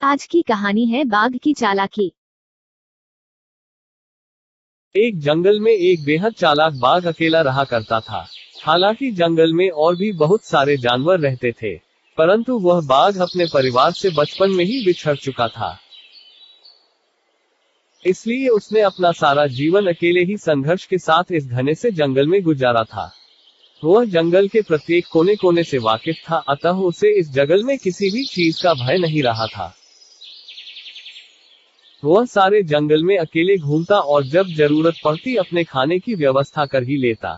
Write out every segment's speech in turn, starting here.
आज की कहानी है बाघ की चालाकी। एक जंगल में एक बेहद चालाक बाघ अकेला रहा करता था। हालांकि जंगल में और भी बहुत सारे जानवर रहते थे, परंतु वह बाघ अपने परिवार से बचपन में ही बिछड़ चुका था। इसलिए उसने अपना सारा जीवन अकेले ही संघर्ष के साथ इस घने से जंगल में गुजारा था। वह जंगल के प्रत्येक कोने कोने से वाकिफ था, अतः उसे इस जंगल में किसी भी चीज का भय नहीं रहा था। वह सारे जंगल में अकेले घूमता और जब जरूरत पड़ती अपने खाने की व्यवस्था कर ही लेता।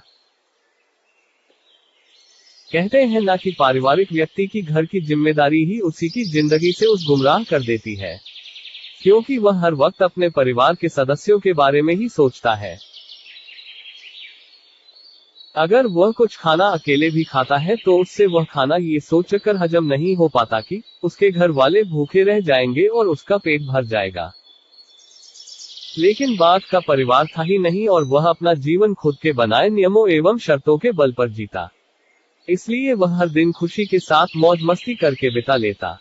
कहते हैं ना कि पारिवारिक व्यक्ति की घर की जिम्मेदारी ही उसी की जिंदगी से उस गुमराह कर देती है, क्योंकि वह हर वक्त अपने परिवार के सदस्यों के बारे में ही सोचता है। अगर वह कुछ खाना अकेले भी खाता है तो उससे वह खाना ये सोचकर हजम नहीं हो पाता कि उसके घर वाले भूखे रह जाएंगे और उसका पेट भर जाएगा। लेकिन बाघ का परिवार था ही नहीं और वह अपना जीवन खुद के बनाए नियमों एवं शर्तों के बल पर जीता। इसलिए वह हर दिन खुशी के साथ मौज मस्ती करके बिता लेता।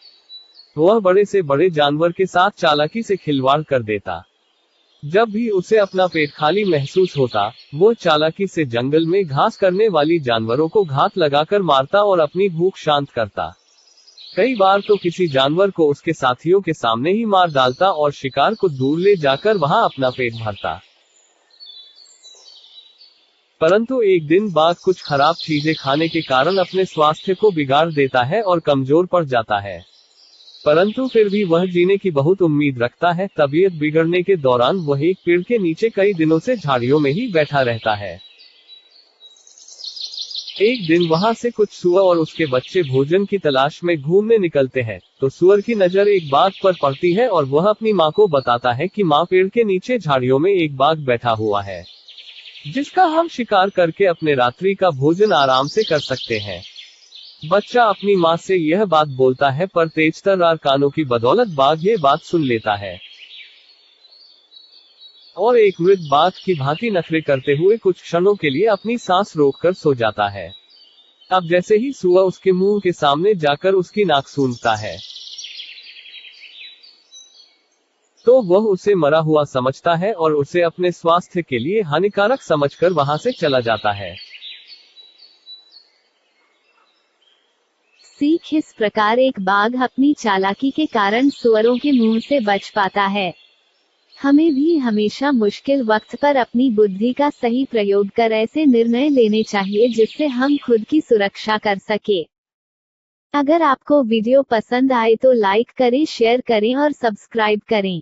वह बड़े से बड़े जानवर के साथ चालाकी से खिलवाड़ कर देता। जब भी उसे अपना पेट खाली महसूस होता, वो चालाकी से जंगल में घास करने वाली जानवरों को घात लगाकर मारता और अपनी भूख शांत करता। कई बार तो किसी जानवर को उसके साथियों के सामने ही मार डालता और शिकार को दूर ले जाकर वहां अपना पेट भरता। परंतु एक दिन बाघ कुछ खराब चीजें खाने के कारण अपने स्वास्थ्य को बिगाड़ देता है और कमजोर पड़ जाता है। परंतु फिर भी वह जीने की बहुत उम्मीद रखता है। तबीयत बिगड़ने के दौरान वह एक पेड़ के नीचे कई दिनों से झाड़ियों में ही बैठा रहता है। एक दिन वहां से कुछ सुअर और उसके बच्चे भोजन की तलाश में घूमने निकलते हैं, तो सुअर की नजर एक बाघ पर पड़ती है और वह अपनी माँ को बताता है कि माँ, पेड़ के नीचे झाड़ियों में एक बाघ बैठा हुआ है, जिसका हम शिकार करके अपने रात्रि का भोजन आराम से कर सकते हैं। बच्चा अपनी माँ से यह बात बोलता है, पर तेजतर्रार कानों की बदौलत बाघ ये बात सुन लेता है और एक मृत बाघ की भांति नखरे करते हुए कुछ क्षणों के लिए अपनी सांस रोककर सो जाता है। अब जैसे ही सुअर उसके मुंह के सामने जाकर उसकी नाक सूंघता है, तो वह उसे मरा हुआ समझता है और उसे अपने स्वास्थ्य के लिए हानिकारक समझकर वहां से चला जाता है। सीख इस प्रकार एक बाघ अपनी चालाकी के कारण सुअरों के मुंह से बच पाता है। हमें भी हमेशा मुश्किल वक्त पर अपनी बुद्धि का सही प्रयोग कर ऐसे निर्णय लेने चाहिए जिससे हम खुद की सुरक्षा कर सके। अगर आपको वीडियो पसंद आए तो लाइक करें, शेयर करें और सब्सक्राइब करें।